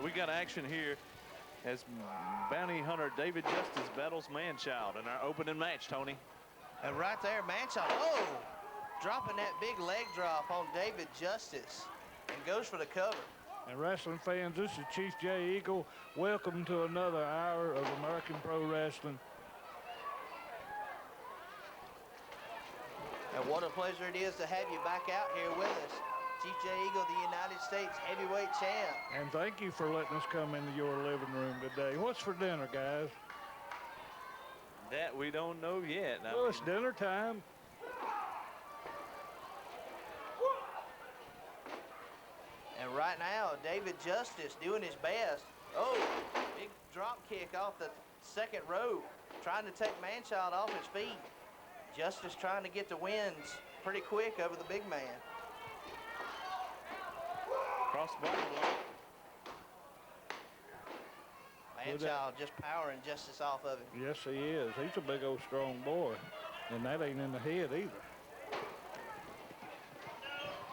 we got action here as bounty hunter David Justice battles Manchild in our opening match, Tony. And right there, Manchild, dropping that big leg drop on David Justice and goes for the cover. And wrestling fans, this is Chief J. Eagle. Welcome to another hour of American Pro Wrestling. And what a pleasure it is to have you back out here with us. Chief J. Eagle, the United States heavyweight champ. And thank you for letting us come into your living room today. What's for dinner, guys? That we don't know yet. Well, it's dinner time. And right now, David Justice doing his best. Big drop kick off the second rope, trying to take Manchild off his feet. Justice trying to get the wins pretty quick over the big man. Cross body block. Manchild just powering Justice off of him. Yes, he is. He's a big old strong boy. And that ain't in the head either.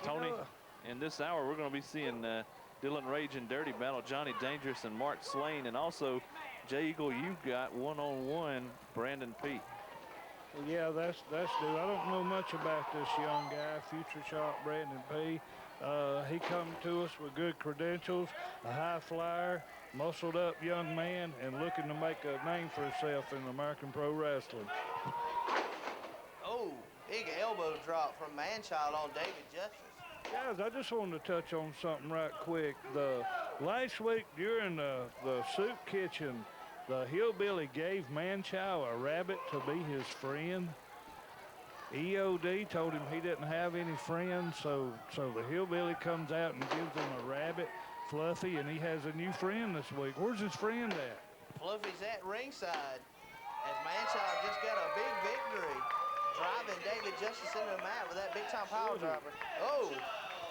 Tony, in this hour, we're going to be seeing Dylan Rage and Dirty battle Johnny Dangerous and Mark Slane. And also, J. Eagle, you've got one-on-one Brandon Peak. Yeah, that's dude. I don't know much about this young guy, future shot Brandon P. He come to us with good credentials, a high flyer, muscled up young man, and looking to make a name for himself in American Pro Wrestling. Big elbow drop from Manchild on David Justice. Guys, I just wanted to touch on something right quick. Last week during the soup kitchen, the hillbilly gave Manchild a rabbit to be his friend. EOD told him he didn't have any friends, so the hillbilly comes out and gives him a rabbit, Fluffy, and he has a new friend this week. Where's his friend at? Fluffy's at ringside as Manchild just got a big victory, driving David Justice into the mat with that big-time power driver.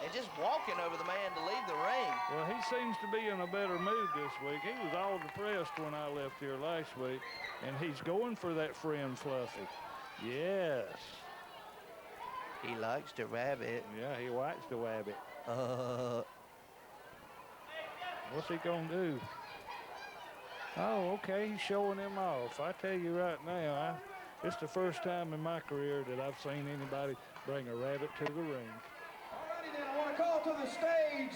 And just walking over the man to leave the ring. Well, he seems to be in a better mood this week. He was all depressed when I left here last week, and he's going for that friend, Fluffy. Yes. He likes the rabbit. Yeah, he likes the rabbit. What's he gonna do? Oh, okay, he's showing him off. I tell you right now, it's the first time in my career that I've seen anybody bring a rabbit to the ring. I want to call to the stage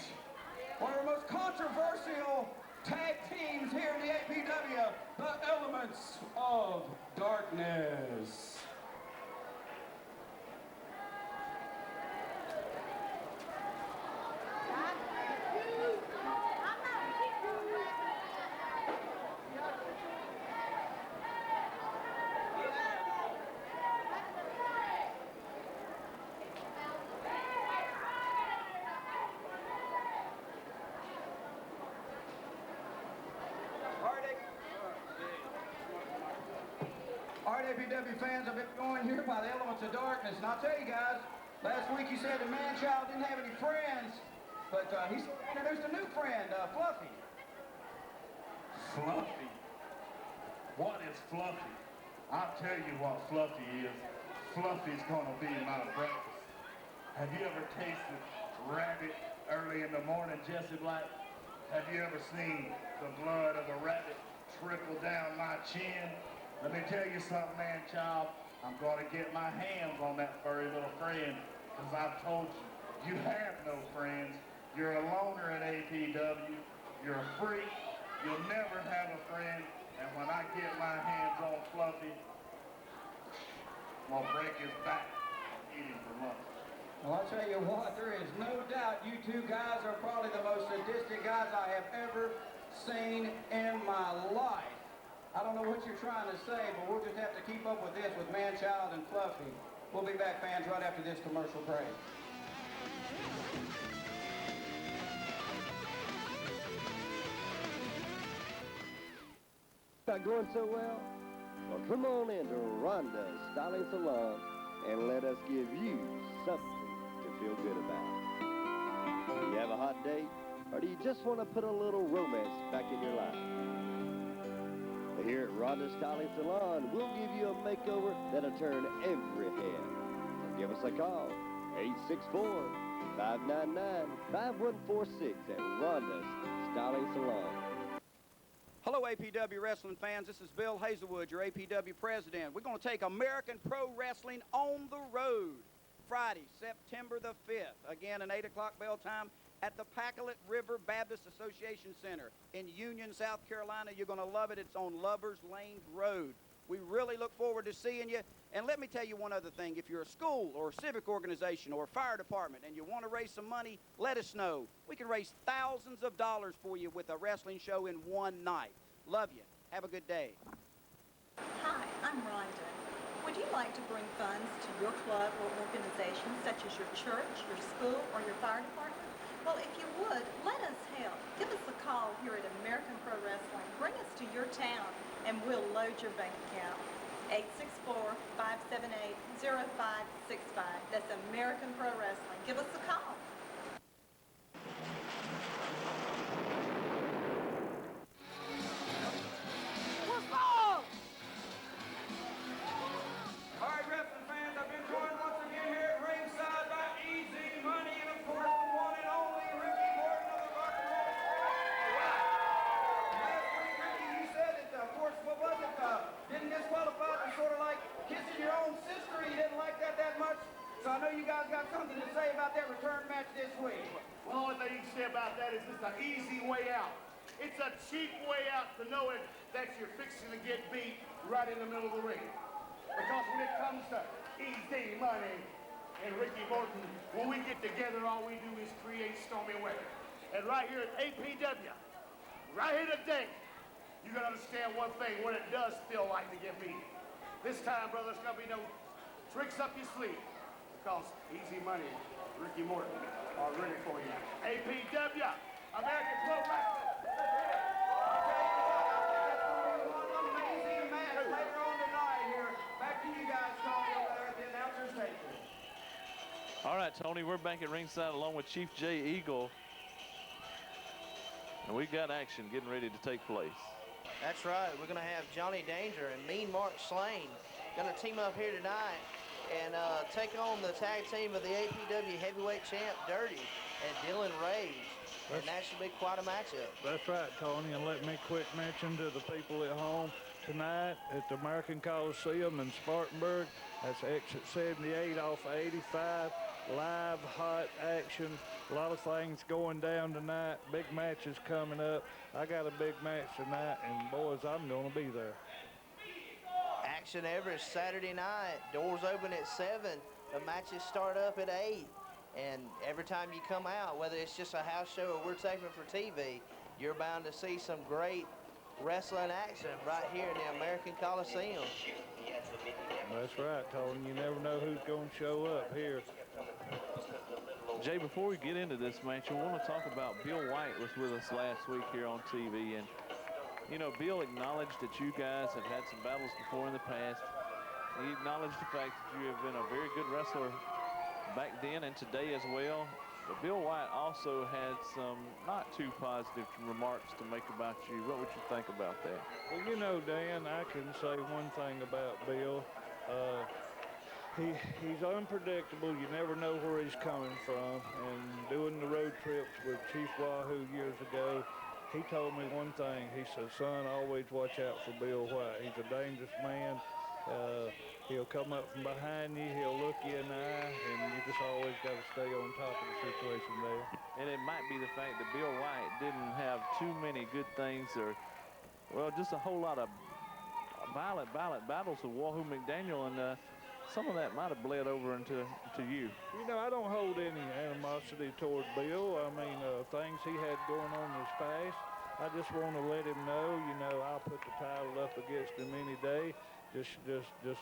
one of the most controversial tag teams here in the APW, the Elements of Darkness. APW fans, I've been going here by the Elements of Darkness, and I'll tell you guys, last week you said the Manchild didn't have any friends, but he introduced a new friend, Fluffy. Fluffy? What is Fluffy? I'll tell you what Fluffy is. Fluffy's gonna be my breakfast. Have you ever tasted rabbit early in the morning, Jesse Black? Have you ever seen the blood of a rabbit trickle down my chin? Let me tell you something, Manchild. I'm going to get my hands on that furry little friend, because I've told you, you have no friends. You're a loner at APW. You're a freak. You'll never have a friend. And when I get my hands on Fluffy, I'm going to break his back and eat him for lunch. Well, I'll tell you what, there is no doubt you two guys are probably the most sadistic guys I have ever seen in my life. I don't know what you're trying to say, but we'll just have to keep up with this with Manchild and Fluffy. We'll be back, fans, right after this commercial break. Not going so well? Well, come on in to Rhonda's Styling Salon and let us give you something to feel good about. Do you have a hot date, or do you just want to put a little romance back in your life? Here at Rhonda's Styling Salon, we'll give you a makeover that'll turn every head. So give us a call, 864-599-5146 at Rhonda's Styling Salon. Hello, APW wrestling fans. This is Bill Hazelwood, your APW president. We're going to take American Pro Wrestling on the road Friday, September the 5th. Again, an 8 o'clock bell time at the Pacolet River Baptist Association Center in Union, South Carolina. You're going to love it. It's on Lovers Lane Road. We really look forward to seeing you. And let me tell you one other thing. If you're a school or a civic organization or a fire department and you want to raise some money, let us know. We can raise thousands of dollars for you with a wrestling show in one night. Love you. Have a good day. Hi, I'm Rhonda. Would you like to bring funds to your club or organization, such as your church, your school, or your fire department? Well, if you would, let us help. Give us a call here at American Pro Wrestling. Bring us to your town, and we'll load your bank account. 864-578-0565. That's American Pro Wrestling. Give us a call. All right, wrestling fans, I've been joined once again here at ringside by Easy Money and, of course, the one and only Ricky Morton of the Rock and Roll Express. Last week, Ricky, you said that, of course, what was it? Didn't disqualify for sort of like kissing your own sister. You didn't like that much. So I know you guys got something to say about that return match this week. Well, the only thing you can say about that is it's an easy way out. It's a cheap way out to knowing that you're fixing to get beat right in the middle of the ring. Because when it comes to Easy Money and Ricky Morton, when we get together, all we do is create stormy weather. And right here at APW, right here today, you're gonna understand one thing, what it does feel like to get beat. This time, brother, there's gonna be no tricks up your sleeve, because Easy Money, Ricky Morton are ready for you. APW, American Pro Wrestling. Amazing match later on tonight here. Back to you guys, Tony, over there at the announcer's table. All right, Tony, we're back at ringside along with Chief Jay Eagle. And we've got action getting ready to take place. That's right. We're going to have Johnny Danger and Mean Mark Slane going to team up here tonight and take on the tag team of the APW heavyweight champ, Dirty, and Dylan Rage. And that should be quite a matchup. That's right, Tony, and let me quick mention to the people at home tonight at the American Coliseum in Spartanburg. That's exit 78 off of 85. Live, hot action. A lot of things going down tonight. Big matches coming up. I got a big match tonight, and boys, I'm going to be there. Action every Saturday night. Doors open at 7. The matches start up at 8. And every time you come out, whether it's just a house show or we're taping for TV, you're bound to see some great wrestling action right here in the American Coliseum. That's right, Tony. You never know who's going to show up here. Jay, before we get into this match, I want to talk about Bill White was with us last week here on TV. And, you know, Bill acknowledged that you guys have had some battles before in the past. He acknowledged the fact that you have been a very good wrestler back then and today as well. But Bill White also had some not too positive remarks to make about you. What would you think about that? Well, you know, Dan, I can say one thing about Bill. He's unpredictable. You never know where he's coming from. And doing the road trips with Chief Wahoo years ago, he told me one thing. He said, son, always watch out for Bill White. He's a dangerous man. He'll come up from behind you. He'll look you in the eye, and you just always got to stay on top of the situation there. And it might be the fact that Bill White didn't have too many good things, or, well, just a whole lot of violent battles with Wahoo McDaniel, and some of that might have bled over into you. You know, I don't hold any animosity toward Bill. I mean, things he had going on in his past, I just want to let him know, you know, I'll put the title up against him any day. Just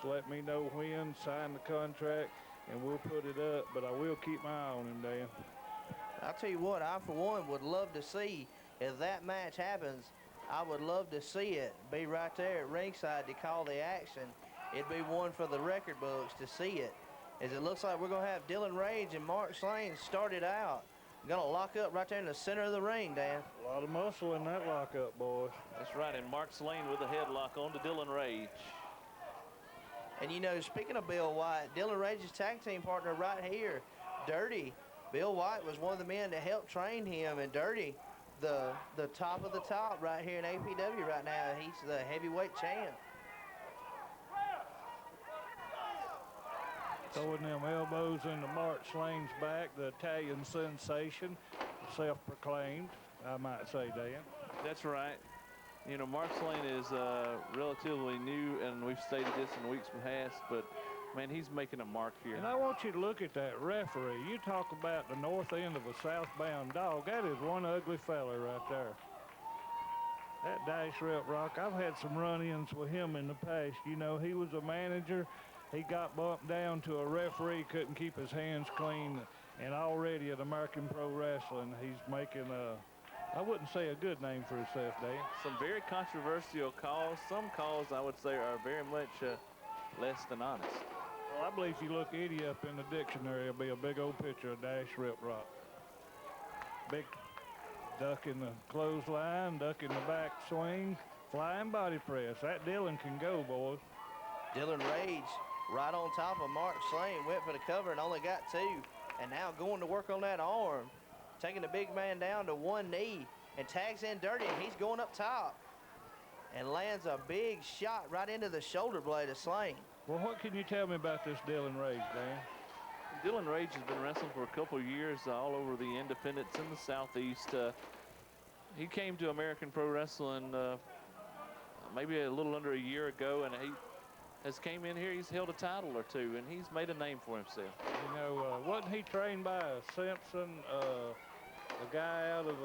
let me know when, sign the contract, and we'll put it up. But I will keep my eye on him, Dan. I'll tell you what, I, for one, would love to see, if that match happens, I would love to see it be right there at ringside to call the action. It'd be one for the record books to see it. As it looks like we're going to have Dylan Rage and Mark Slane started out. Going to lock up right there in the center of the ring, Dan. A lot of muscle in that lockup, boys. That's right, and Mark Slane with a headlock on to Dylan Rage. And, you know, speaking of Bill White, Dylan Rage's tag team partner right here, Dirty. Bill White was one of the men that helped train him, and Dirty the top of the top right here in APW right now. He's the heavyweight champ. Throwing them elbows into Mark Slane's back, the Italian sensation, self-proclaimed, I might say, Dan. That's right. You know, Mark Slane is relatively new, and we've stated this in weeks past, but, man, he's making a mark here. And I want you to look at that referee. You talk about the north end of a southbound dog. That is one ugly fella right there. That Dash Rep Rock, I've had some run-ins with him in the past. You know, he was a manager. He got bumped down to a referee, couldn't keep his hands clean, and already at American Pro Wrestling, he's making I wouldn't say a good name for himself, Dan. Some very controversial calls. Some calls, I would say, are very much less than honest. Well, I believe if you look Eddie up in the dictionary, it'll be a big old picture of Dash Rip Rock. Big duck in the clothesline, duck in the back swing, flying body press. That Dylan can go, boys. Dylan Rage right on top of Mark Slane, went for the cover and only got two. And now going to work on that arm, taking the big man down to one knee and tags in Dirty, and he's going up top and lands a big shot right into the shoulder blade of Slane. Well, what can you tell me about this Dylan Rage, Dan? Dylan Rage has been wrestling for a couple of years all over the independents in the Southeast. He came to American Pro Wrestling maybe a little under a year ago, and he has came in here. He's held a title or two, and he's made a name for himself. You know, wasn't he trained by Simpson, a guy out of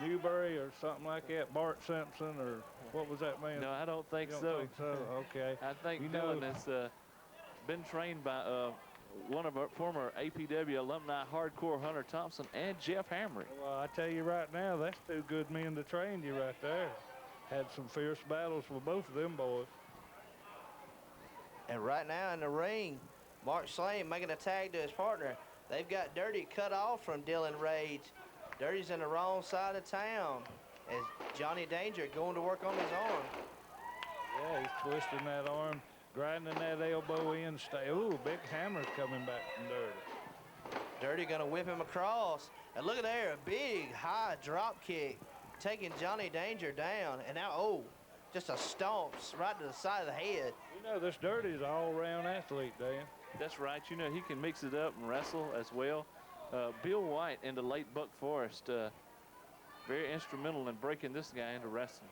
Newbury or something like that, Bart Simpson, or what was that man? No, I don't think You so. don't think so? Okay. I think You Dylan know, has been trained by one of our former APW alumni, Hardcore Hunter Thompson, and Jeff Hamrick. well, I tell you right now, that's two good men to train you right there. Had some fierce battles with both of them boys. And right now in the ring, Mark Slane making a tag to his partner. They've got Dirty cut off from Dylan Rage. Dirty's in the wrong side of town as Johnny Danger going to work on his arm. Yeah, he's twisting that arm, grinding that elbow in. Ooh, big hammer coming back from Dirty. Dirty gonna whip him across. And look at there, a big high drop kick, taking Johnny Danger down. And now, oh, just a stomps right to the side of the head. You know, this Dirty's an all-round athlete, Dan. That's right. You know, he can mix it up and wrestle as well. Bill White and the late Buck Forrest, very instrumental in breaking this guy into wrestling.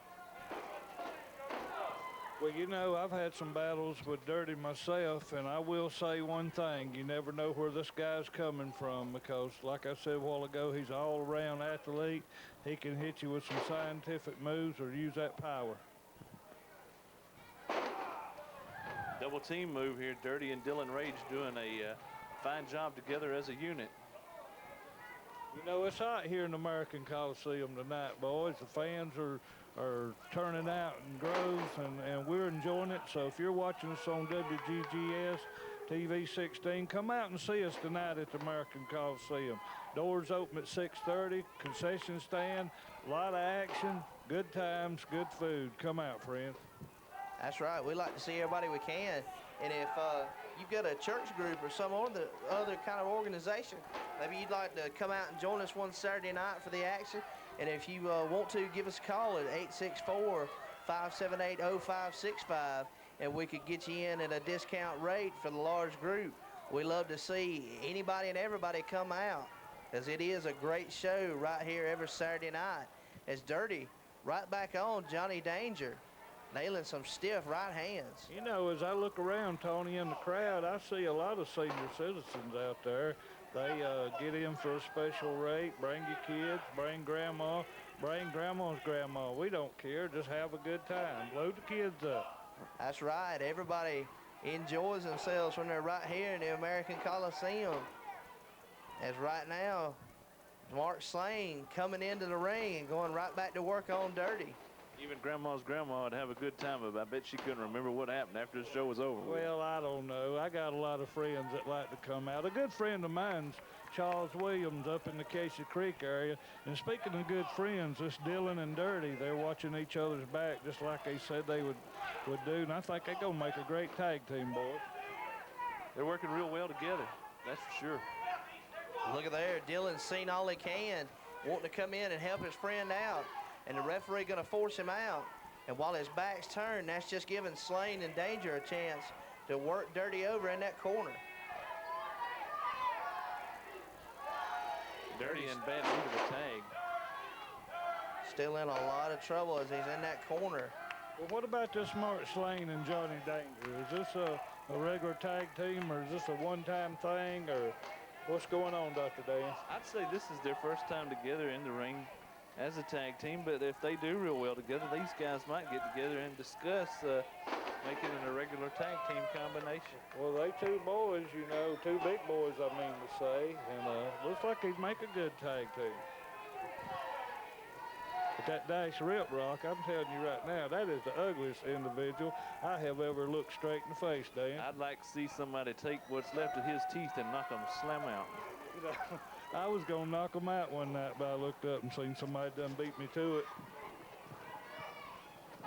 Well, you know, I've had some battles with Dirty myself, and I will say one thing. You never know where this guy's coming from because, like I said a while ago, he's an all-around athlete. He can hit you with some scientific moves or use that power. Double team move here. Dirty and Dylan Rage doing a fine job together as a unit. You know, it's hot here in the American Coliseum tonight, boys. The fans are turning out in droves, and we're enjoying it. So if you're watching us on WGGS TV 16, come out and see us tonight at the American Coliseum. Doors open at 6:30, concession stand, a lot of action, good times, good food. Come out, friends. That's right. We like to see everybody we can. And if you've got a church group or some other kind of organization, maybe you'd like to come out and join us one Saturday night for the action. And if you want to, give us a call at 864-578-0565, and we could get you in at a discount rate for the large group. We love to see anybody and everybody come out, as it is a great show right here every Saturday night. As Dirty right back on Johnny Danger, nailing some stiff right hands. You know, as I look around, Tony, in the crowd, I see a lot of senior citizens out there. They get in for a special rate. Bring your kids, bring grandma, bring grandma's grandma. We don't care. Just have a good time. Load the kids up. That's right. Everybody enjoys themselves when they're right here in the American Coliseum. As right now, Mark Slane coming into the ring and going right back to work on Dirty. Even Grandma's grandma would have a good time, but I bet she couldn't remember what happened after the show was over. Well, I don't know. I got a lot of friends that like to come out. A good friend of mine's Charles Williams up in the Casey Creek area. And speaking of good friends, this Dylan and Dirty, they're watching each other's back just like they said they would do. And I think they're going to make a great tag team, boys. They're working real well together. That's for sure. Look at there. Dylan's seen all he can. wanting to come in and help his friend out, and the referee going to force him out. And while his back's turned, that's just giving Slane and Danger a chance to work Dirty over in that corner. Dirty in bad need of a tag. Still in a lot of trouble as he's in that corner. Well, what about this Mark Slane and Johnny Danger? Is this a regular tag team, or is this a one-time thing, or what's going on, Dr. Dan? I'd say this is their first time together in the ring as a tag team, but if they do real well together, these guys might get together and discuss making it a regular tag team combination. Well, they two boys, you know, two big boys, I mean to say, and looks like they'd make a good tag team. But that Dash Rip Rock, I'm telling you right now, that is the ugliest individual I have ever looked straight in the face, Dan. I'd like to see somebody take what's left of his teeth and knock them slam out. You know, I was going to knock him out one night, but I looked up and seen somebody done beat me to it.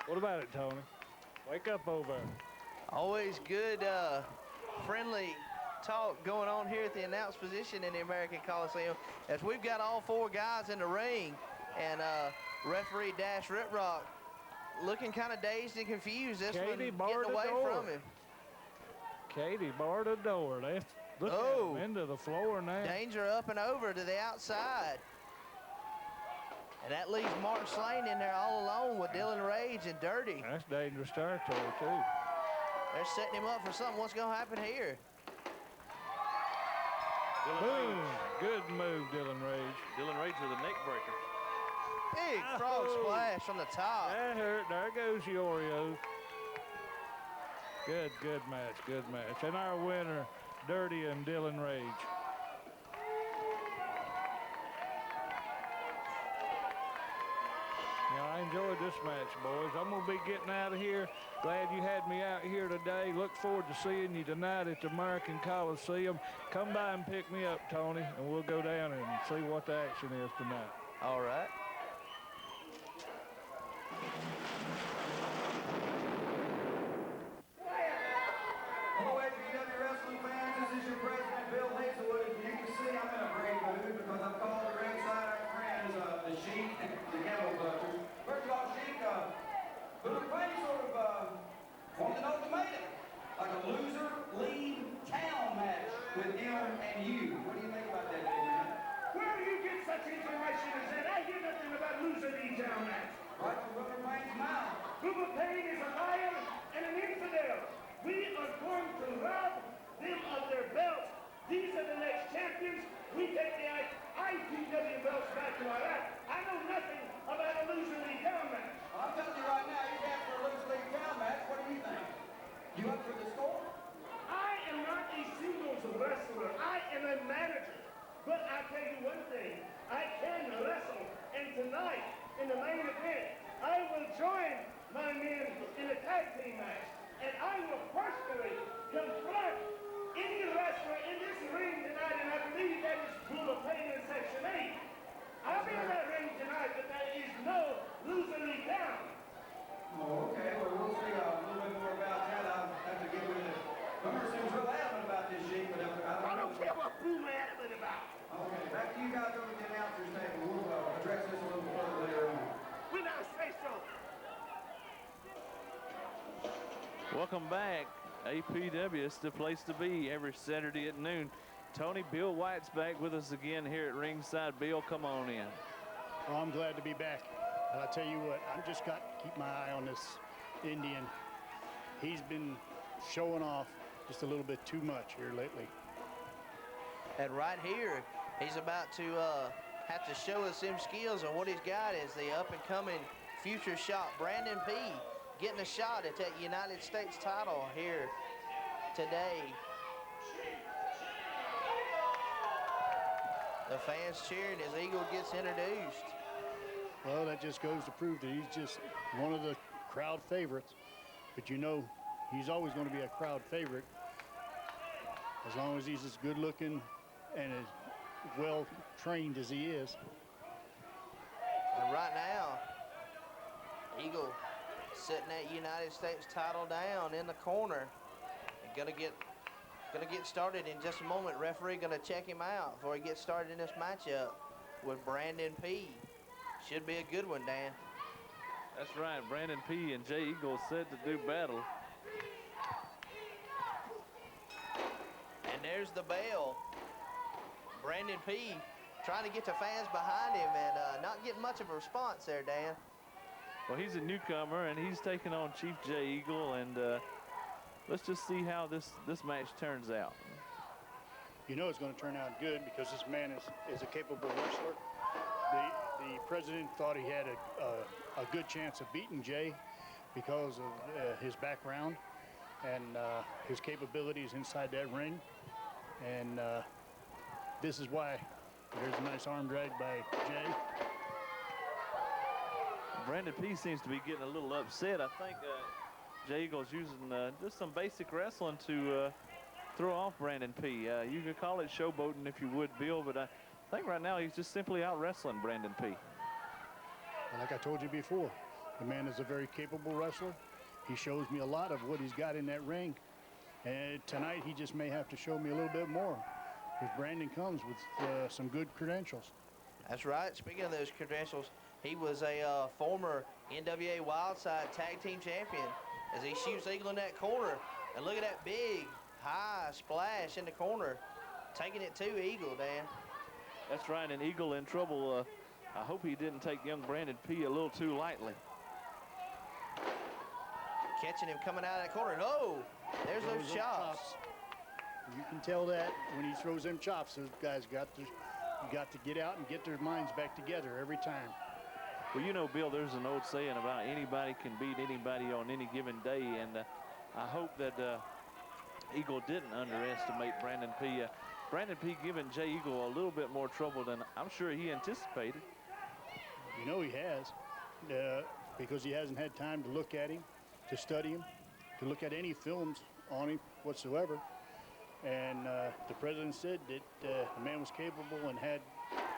What about it, Tony? Wake up over there. Always good, friendly talk going on here at the announce position in the American Coliseum as we've got all four guys in the ring, and referee Dash Riprock looking kind of dazed and confused. This one getting away from him. Katie barred the door. Look at him into the floor now. Danger up and over to the outside. And that leaves Mark Slane in there all alone with Dylan Rage and Dirty. That's dangerous territory, too. They're setting him up for something. What's going to happen here? Boom. Good move, Dylan Rage. Dylan Rage with a neck breaker. Big frog splash from the top. That hurt. There goes the Oreos. Good match, good match. And our winner, Dirty and Dylan Rage. Now, I enjoyed this match, boys. I'm going to be getting out of here. Glad you had me out here today. Look forward to seeing you tonight at the American Coliseum. Come by and pick me up, Tony, and we'll go down and see what the action is tonight. All right. Hello, APW wrestling fans. This is your president, Bill Hazelwood. As you can see, I'm in a great mood because I've called the ringside our friends, the Sheik, the Camel Butchers. First of all, Sheik, the McClane sort of wanted an ultimatum, like a loser leave town match with him and you. What do you think about that, big man? Where do you get such information as that? I hear nothing about losing each town match. Right from Rubber Payne's mouth. Rubber Payne is a liar and an infidel. We are going to rob them of their belts. These are the next champions. We take the IPW belts back to our lap. I know nothing about a loser league town match. Well, I'm telling you right now, you're down for a loose league town match. What do you think? You up for the score? I am not a singles wrestler. I am a manager. But I tell you one thing, I can wrestle. And tonight, in the main event, I will join my men in a tag team match. And I will personally confront any wrestler in this ring tonight, and I believe that is Rubber Payne in Section 8. I'll be in that ring tonight, but there is no loser league down. Oh, okay. Well, we'll see a little bit more about that. I'll have to get with it. Boomer seems real adamant about this, Sheik, but I don't care what Boomer adamant about. Okay, back to you guys over at the announcer's table. We'll address this a little further later on. When I say so. Welcome back. APW is the place to be every Saturday at noon. Tony, Bill White's back with us again here at ringside. Bill, come on in. Well, I'm glad to be back. And I tell you what, I've just got to keep my eye on this Indian. He's been showing off just a little bit too much here lately. And right here, he's about to have to show us some skills, and what he's got is the up-and-coming future shot, Brandon P., getting a shot at that United States title here today. The fans cheering as Eagle gets introduced. Well, that just goes to prove that he's just one of the crowd favorites. But you know, he's always going to be a crowd favorite as long as he's as good looking and as well trained as he is. And right now, Eagle setting that United States title down in the corner. And gonna get started in just a moment. Referee gonna check him out before he gets started in this matchup. with Brandon P. Should be a good one, Dan. That's right. Brandon P. and Jay Eagle said to do battle. And there's the bell. Brandon P. trying to get the fans behind him and not getting much of a response there, Dan. Well, he's a newcomer, and he's taking on Chief Jay Eagle, and let's just see how this match turns out. You know it's going to turn out good because this man is a capable wrestler. The president thought he had a good chance of beating Jay because of his background and his capabilities inside that ring. And this is why. There's a nice arm drag by Jay. Brandon P. seems to be getting a little upset. I think Jay Eagle's using just some basic wrestling to throw off Brandon P. You could call it showboating if you would, Bill, but I think right now he's just simply out wrestling Brandon P. Well, like I told you before, the man is a very capable wrestler. He shows me a lot of what he's got in that ring. And tonight he just may have to show me a little bit more. Because Brandon comes with some good credentials. That's right. Speaking of those credentials, he was a former NWA Wildside Tag Team Champion as he shoots Eagle in that corner. And look at that big, high splash in the corner, taking it to Eagle, Dan. That's right, and Eagle in trouble. I hope he didn't take young Brandon P. a little too lightly. Catching him coming out of that corner. And oh, there's those chops. You can tell that when he throws them chops, those guys got to get out and get their minds back together every time. Well, you know, Bill, there's an old saying about anybody can beat anybody on any given day, and I hope that Eagle didn't underestimate Brandon P. Brandon P. giving Jay Eagle a little bit more trouble than I'm sure he anticipated. You know he has, because he hasn't had time to look at him, to study him, to look at any films on him whatsoever. And the president said that the man was capable and had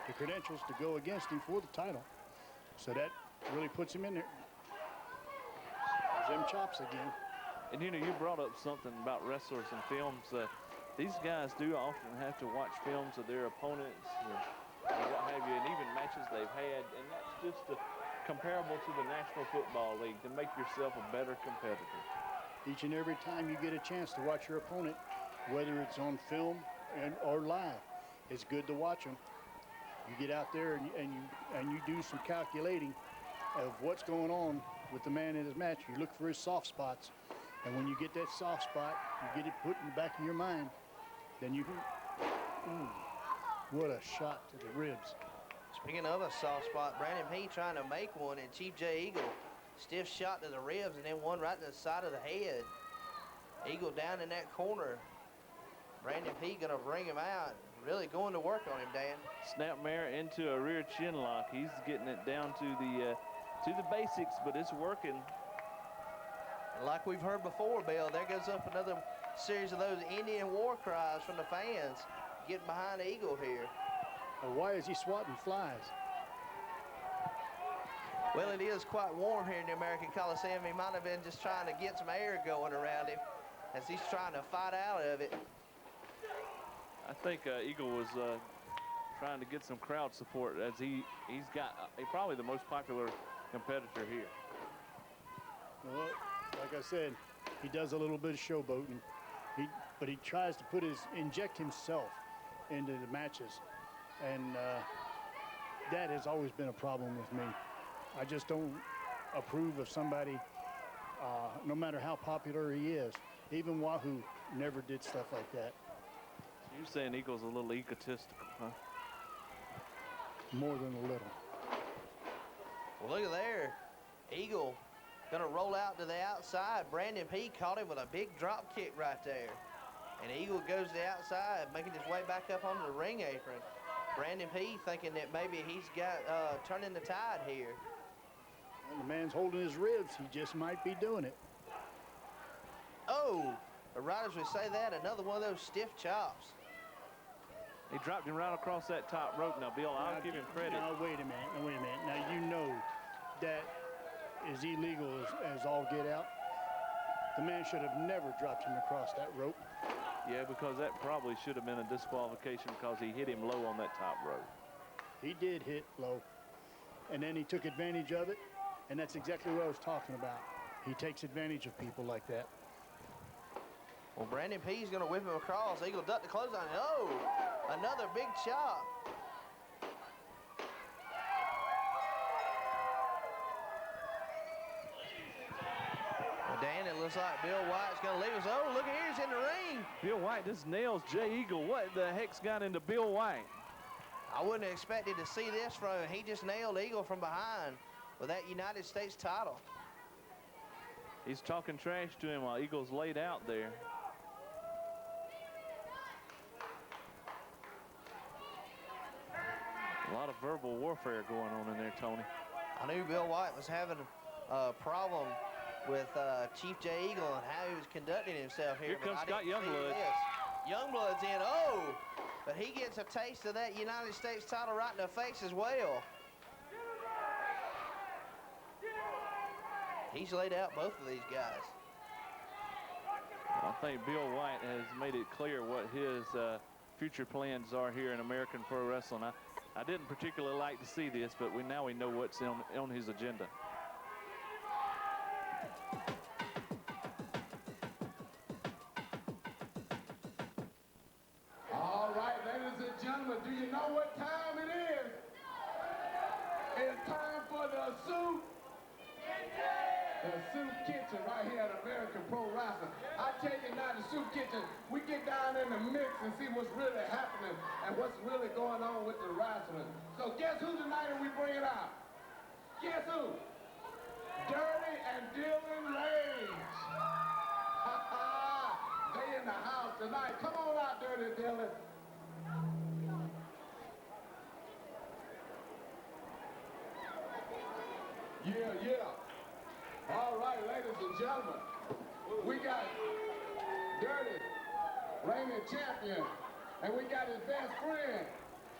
the credentials to go against him for the title. So that really puts him in there. There's them chops again. And you know, you brought up something about wrestlers and films. These guys do often have to watch films of their opponents and what have you, and even matches they've had. And that's just comparable to the National Football League to make yourself a better competitor. Each and every time you get a chance to watch your opponent, whether it's on film or live, it's good to watch them. You get out there and you do some calculating of what's going on with the man in his match. You look for his soft spots, and when you get that soft spot, you get it put in the back of your mind, then you can, what a shot to the ribs. Speaking of a soft spot, Brandon P. trying to make one, and Chief Jay Eagle, stiff shot to the ribs, and then one right to the side of the head. Eagle down in that corner. Brandon P. gonna bring him out. Really going to work on him, Dan. Snapmare into a rear chin lock. He's getting it down to the basics, but it's working. Like we've heard before, Bill, there goes up another series of those Indian war cries from the fans getting behind Eagle here. Well, why is he swatting flies? Well, it is quite warm here in the American Coliseum. He might have been just trying to get some air going around him as he's trying to fight out of it. I think Eagle was trying to get some crowd support as he's got probably the most popular competitor here. Well, like I said, he does a little bit of showboating, but he tries to inject himself into the matches, and that has always been a problem with me. I just don't approve of somebody, no matter how popular he is. Even Wahoo never did stuff like that. You're saying Eagle's a little egotistical, huh? More than a little. Well, look at there. Eagle gonna roll out to the outside. Brandon P. caught him with a big drop kick right there. And Eagle goes to the outside, making his way back up onto the ring apron. Brandon P. thinking that maybe he's got turning the tide here. Well, the man's holding his ribs. He just might be doing it. Oh, right as we say that, another one of those stiff chops. He dropped him right across that top rope. Now, Bill, I'll give him credit. Now, wait a minute. Now, you know that is illegal as all get out. The man should have never dropped him across that rope. Yeah, because that probably should have been a disqualification because he hit him low on that top rope. He did hit low, and then he took advantage of it, and that's exactly what I was talking about. He takes advantage of people like that. Well, Brandon P's going to whip him across. Eagle duck to close on it. Oh, another big chop. Well, Dan, it looks like Bill White's going to leave us. Oh, look here, he's in the ring. Bill White just nails Jay Eagle. What the heck's got into Bill White? I wouldn't have expected to see this from him. He just nailed Eagle from behind with that United States title. He's talking trash to him while Eagle's laid out there. A lot of verbal warfare going on in there, Tony. I knew Bill White was having a problem with Chief Jay Eagle and how he was conducting himself here. Here comes Scott Youngblood. Youngblood's in. Oh, but he gets a taste of that United States title right in the face as well. He's laid out both of these guys. I think Bill White has made it clear what his future plans are here in American Pro Wrestling. I didn't particularly like to see this, but now we know what's on his agenda. All right, ladies and gentlemen, do you know what time it is? It's time for the soup. The soup kitchen right here at American Pro Wrestling. I tell you now, the soup kitchen, we get down in the mix and see what's really happening and what's really going on with the wrestling. So guess who tonight are we bringing out? Guess who? Dirty and Dylan Rage. They in the house tonight. Come on out, Dirty Dylan. Yeah. All right, ladies and gentlemen, we got Dirty, reigning champion, and we got his best friend,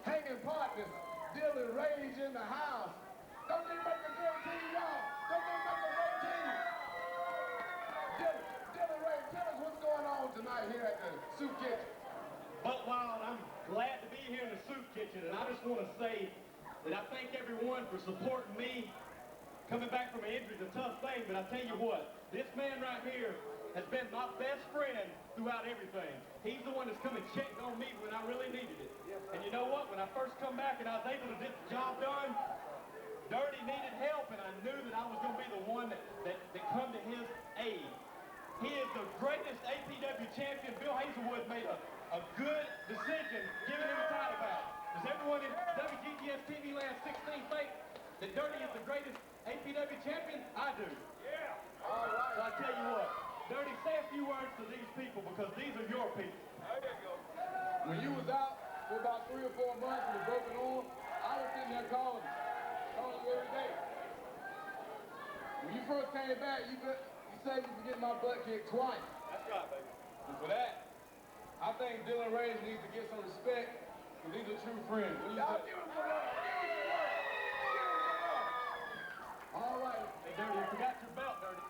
hanging partners, Dylan Rage in the house. Don't they make a great team, y'all? Don't they make a great team? Dylan Rage, tell us what's going on tonight here at the Soup Kitchen. But Wild, I'm glad to be here in the Soup Kitchen, and I just want to say that I thank everyone for supporting me. Coming back from an injury is a tough thing, but I tell you what, this man right here has been my best friend throughout everything. He's the one that's come and checked on me when I really needed it. And you know what? When I first come back and I was able to get the job done, Dirty needed help, and I knew that I was going to be the one that come to his aid. He is the greatest APW champion. Bill Hazelwood made a good decision giving him a title back. Does everyone in WGTS TV Land 16 think that Dirty is the greatest APW champion? I do. Yeah. All right. So I tell you what, Dirty, say a few words to these people because these are your people. There you go. When you was out for about 3 or 4 months with a broken arm, I was sitting there calling you every day. When you first came back, you said you could get my butt kicked twice. That's right, baby. And for that, I think Dylan Rage needs to get some respect because he's a true friend. Y'all give him some love. All right. Hey, Dirty, you forgot your belt, Dirty.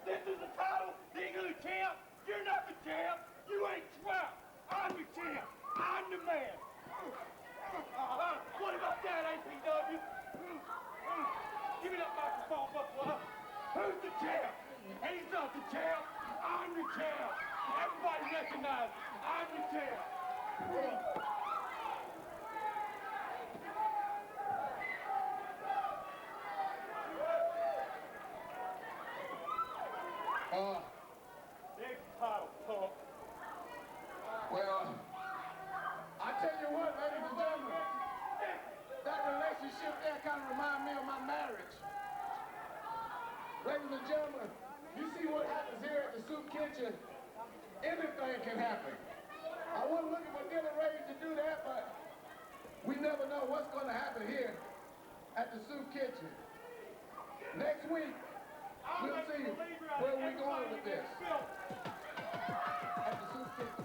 This is the title, the Eagle champ. You're not the champ. You ain't champ. I'm the champ. I'm the man. What about that, APW? Give me that microphone, Buffalo. Who's the champ? He's not the champ. I'm the champ. Everybody recognize I'm the champ. Next title, punk. Well, I tell you what, ladies and gentlemen, that relationship there kind of reminds me of my marriage. Ladies and gentlemen, you see what happens here at the Soup Kitchen, anything can happen. I wasn't looking for Dylan Rage to do that, but we never know what's going to happen here at the Soup Kitchen. Next week, we'll see where we're going with this. At the Soup Kitchen.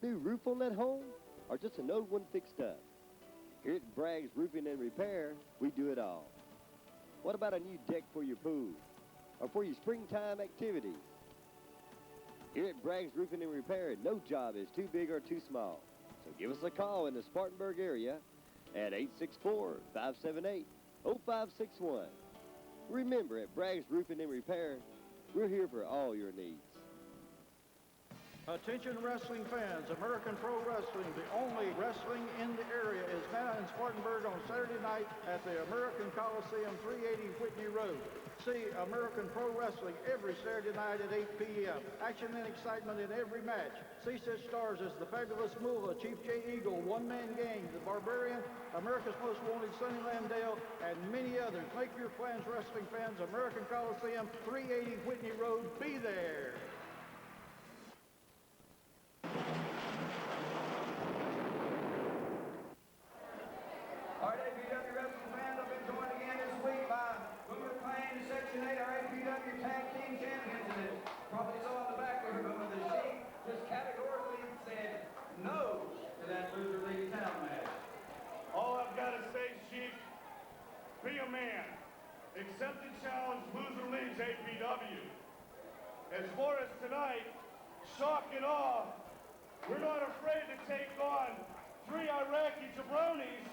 New roof on that home, or just an old one fixed up? Here at Bragg's Roofing and Repair, we do it all. What about a new deck for your pool or for your springtime activities? Here at Bragg's Roofing and Repair, no job is too big or too small. So give us a call in the Spartanburg area at 864-578-0561. Remember, at Bragg's Roofing and Repair, we're here for all your needs. Attention wrestling fans, American Pro Wrestling, the only wrestling in the area, is now in Spartanburg on Saturday night at the American Coliseum, 380 Whitney Road. See American Pro Wrestling every Saturday night at 8 p.m. Action and excitement in every match. See such stars as the Fabulous Moolah, Chief J. Eagle, One Man Gang, The Barbarian, America's Most Wanted, Sonny Landale, and many others. Make your plans, wrestling fans. American Coliseum, 380 Whitney Road. Be there. All right, APW wrestling fans, I've been joined again this week by Boomer Clay, Section 8, our APW Tag Team Champions, and as probably saw in the back there, Boomer, the Sheik just categorically said no to that Loser League title match. All I've got to say, Sheik, be a man. Accept the challenge, Loser League's APW. As far as tonight, shock and awe, we're not afraid to take on 3 Iraqi jabronis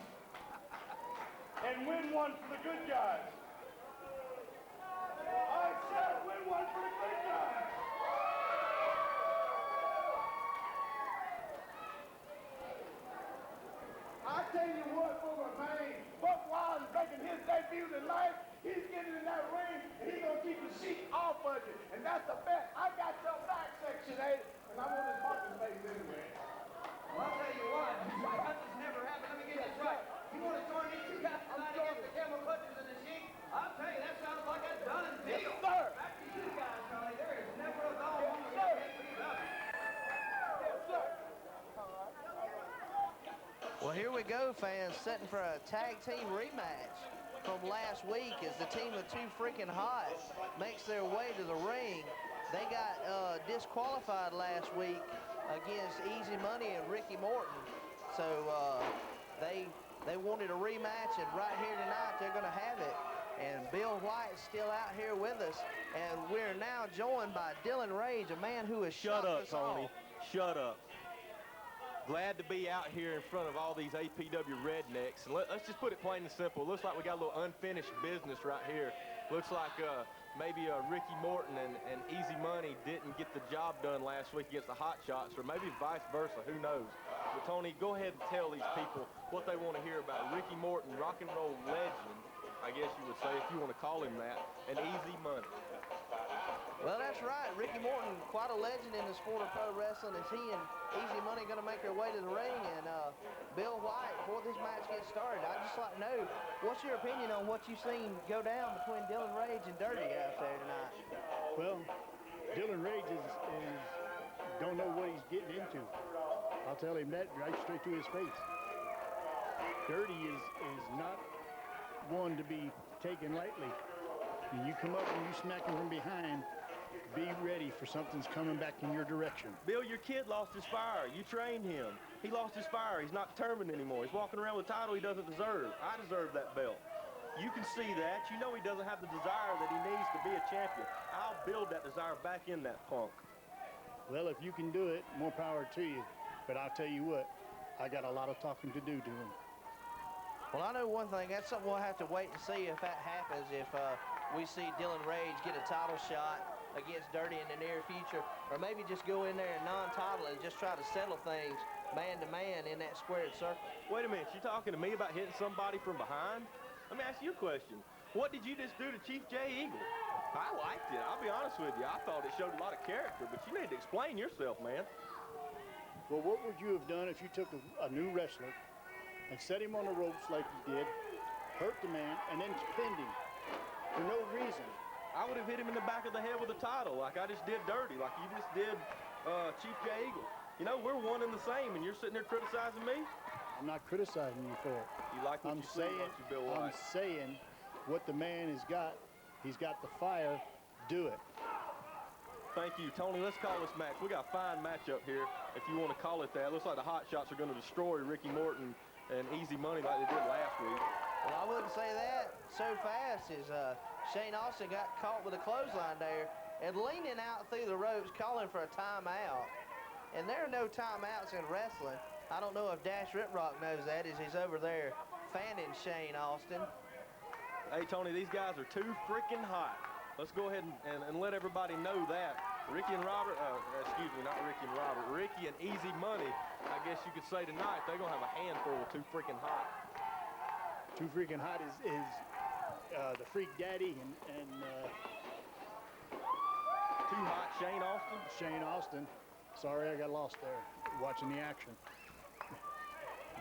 and win one for the good guys. I said win one for the good guys. I tell you what, Boomer, man, Buck Wild is making his debut tonight. He's getting in that ring, and he's going to keep the Sheik off of you. And that's the bet. I got your back, Section 8, and I want his fucking face anyway. Well, I'll tell you what, that just never happened. Let me get this right. You want to join these two guys tonight against the Camel Clutchers and the Sheik? I'll tell you, that sounds like a done deal. Yes, sir. Back to you guys, Tony. There is never a dull moment in APW. Yes, sir. Well, here we go, fans, setting for a tag team rematch from last week as the team of Too Freaking Hot makes their way to the ring. They got disqualified last week against Easy Money and Ricky Morton. So they wanted a rematch, and right here tonight they're going to have it. And Bill White's still out here with us, and we're now joined by Dylan Rage, a man who has Shut shocked up, us Tony. all. Shut up. Glad to be out here in front of all these APW rednecks. And let's just put it plain and simple. Looks like we got a little unfinished business right here. Looks like maybe Ricky Morton and Easy Money didn't get the job done last week against the Hot Shots, or maybe vice versa. Who knows? But Tony, go ahead and tell these people what they want to hear about Ricky Morton, rock and roll legend, I guess you would say, if you want to call him that, and Easy Money. Well, that's right. Ricky Morton, quite a legend in the sport of pro wrestling. Is he and Easy Money going to make their way to the ring? And Bill White, before this match gets started, I'd just like to know, what's your opinion on what you've seen go down between Dylan Rage and Dirty out there tonight? Well, Dylan Rage is don't know what he's getting into. I'll tell him that right straight to his face. Dirty is not one to be taken lightly. When you come up and you smack him from behind, be ready for something's coming back in your direction. Bill, your kid lost his fire. You trained him. He lost his fire. He's not determined anymore. He's walking around with a title he doesn't deserve. I deserve that belt. You can see that. You know he doesn't have the desire that he needs to be a champion. I'll build that desire back in that punk. Well, if you can do it, more power to you. But I'll tell you what, I got a lot of talking to do to him. Well, I know one thing. That's something we'll have to wait and see if that happens, if we see Dylan Rage get a title shot against Dirty in the near future, or maybe just go in there and non-title and just try to settle things man-to-man in that squared circle. Wait a minute. You talking to me about hitting somebody from behind? Let me ask you a question. What did you just do to Chief J. Eagle? I liked it. I'll be honest with you. I thought it showed a lot of character, but you need to explain yourself, man. Well, what would you have done if you took a new wrestler and set him on the ropes like you did, hurt the man, and then pinned him for no reason? I would have hit him in the back of the head with a title like I just did Dirty, like you just did Chief J. Eagle. You know, we're one and the same, and you're sitting there criticizing me? I'm not criticizing you for it. You like what you see, don't you, Bill White? I'm saying what the man has got. He's got the fire. Do it. Thank you. Tony, let's call this match. We got a fine matchup here, if you want to call it that. Looks like the Hot Shots are going to destroy Ricky Morton and Easy Money like they did last week. Well, I wouldn't say that so fast as Shane Austin got caught with a clothesline there and leaning out through the ropes calling for a timeout. And there are no timeouts in wrestling. I don't know if Dash Riprock knows that as he's over there fanning Shane Austin. Hey, Tony, these guys are too freaking hot. Let's go ahead and let everybody know that. Ricky and Robert, excuse me, not Ricky and Robert, Ricky and Easy Money, I guess you could say tonight, they're going to have a handful of Too Freaking Hot. Too Freaking Hot is the Freak Daddy and Too Hot Shane Austin? Shane Austin. Sorry, I got lost there watching the action.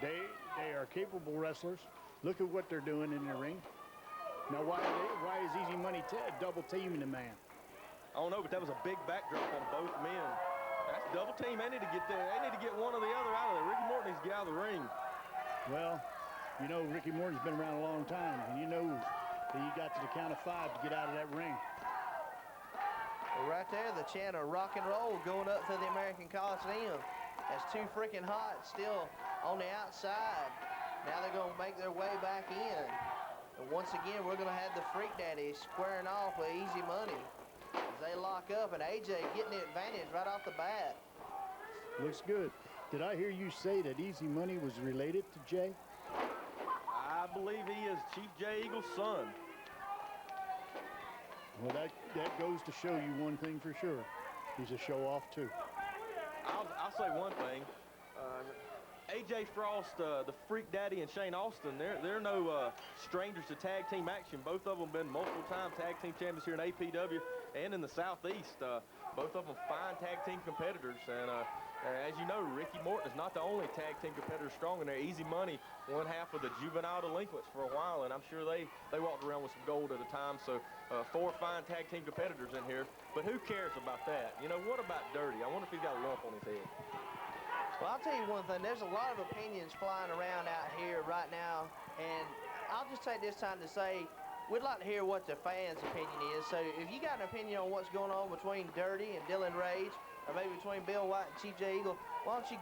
They are capable wrestlers. Look at what they're doing in the ring. Now, why is Easy Money double teaming the man? I don't know, but that was a big backdrop on both men. That's double team. They need to get there. They need to get one or the other out of there. Ricky Morton needs to get out of the ring. Well, you know, Ricky Morton's been around a long time, and you know that he got to the count of 5 to get out of that ring. Well, right there, the chant of rock and roll going up to the American Coliseum. That's Too Freaking Hot still on the outside. Now they're going to make their way back in. And once again, we're going to have the Freak Daddy squaring off with Easy Money as they lock up, and AJ getting the advantage right off the bat. Looks good. Did I hear you say that Easy Money was related to Jay? I believe he is Chief Jay Eagle's son. Well, that goes to show you one thing for sure. He's a show-off, too. I'll say one thing. AJ Frost, the Freak Daddy, and Shane Austin, they're no strangers to tag team action. Both of them been multiple-time tag team champions here in APW and in the Southeast. Both of them fine tag team competitors. And as you know, Ricky Morton is not the only tag team competitor strong in there. Easy Money, one half of the juvenile delinquents for a while, and I'm sure they walked around with some gold at a time. So 4 fine tag team competitors in here. But who cares about that? You know, what about Dirty? I wonder if he's got a lump on his head. Well, I'll tell you one thing. There's a lot of opinions flying around out here right now, and I'll just take this time to say we'd like to hear what the fans' opinion is. So if you got an opinion on what's going on between Dirty and Dylan Rage, or maybe between Bill White and Chief Jay Eagle, why don't you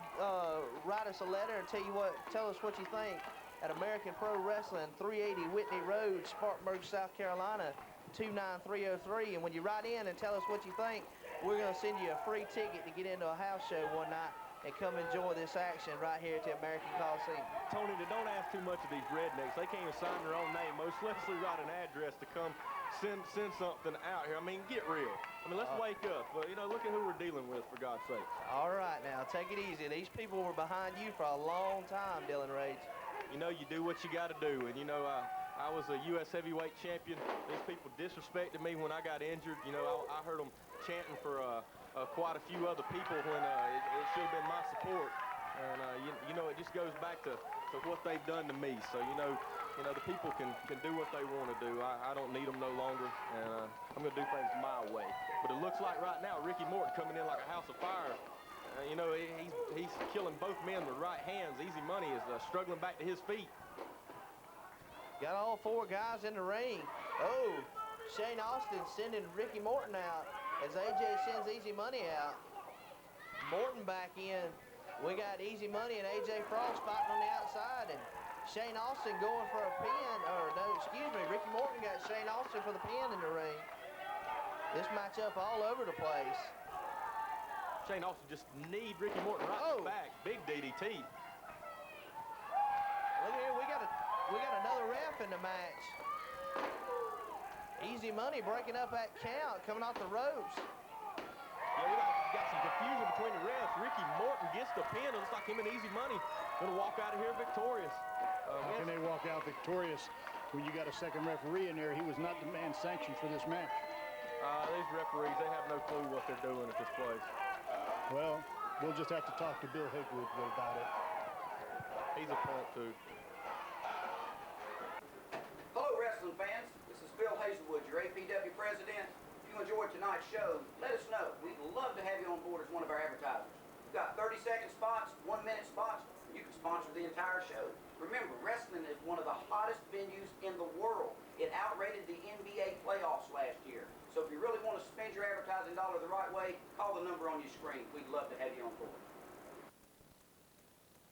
write us a letter and tell us what you think at American Pro Wrestling, 380 Whitney Road, Spartanburg, South Carolina, 29303. And when you write in and tell us what you think, we're going to send you a free ticket to get into a house show one night and come enjoy this action right here at the American Coliseum. Tony, don't ask too much of these rednecks. They can't even sign their own name. Most likely write an address to come send something out here. I mean, get real. I mean, let's wake up. You know, look at who we're dealing with, for God's sake. All right, now, take it easy. These people were behind you for a long time, Dylan Rage. You know, you do what you got to do. And, you know, I was a U.S. heavyweight champion. These people disrespected me when I got injured. You know, I heard them chanting for quite a few other people when it should have been my support. And, you know, it just goes back to what they've done to me. So, you know, the people can do what they want to do. I don't need them no longer, and I'm going to do things my way. But it looks like right now Ricky Morton coming in like a house of fire. You know, he's killing both men with right hands. Easy Money is struggling back to his feet. Got all 4 guys in the ring. Oh, Shane Austin sending Ricky Morton out as AJ sends Easy Money out. Morton back in. We got Easy Money and AJ Frost fighting on the outside, and Shane Austin going for a pin, or no, excuse me, Ricky Morton got Shane Austin for the pin in the ring. This matchup all over the place. Shane Austin just kneed Ricky Morton right in the back. Big DDT. Look here, we got another ref in the match. Easy Money breaking up that count, coming off the ropes. Yeah, we got some confusion between the refs. Ricky Morton gets the pin. It looks like him and Easy Money gonna walk out of here victorious. How can they walk out victorious when you got a second referee in there? He was not the man sanctioned for this match. These referees, they have no clue what they're doing at this place. Well, we'll just have to talk to Bill Higwood about it. He's a punk, too. Hello, wrestling fans. This is Bill Hazelwood, your APW president. If you enjoyed tonight's show, let us know. We'd love to have you on board as one of our advertisers. We've got 30-second spots, 1-minute spots. You can sponsor the entire show. Remember, wrestling is one of the hottest venues in the world. It outrated the NBA playoffs last year. So if you really want to spend your advertising dollar the right way, call the number on your screen. We'd love to have you on board.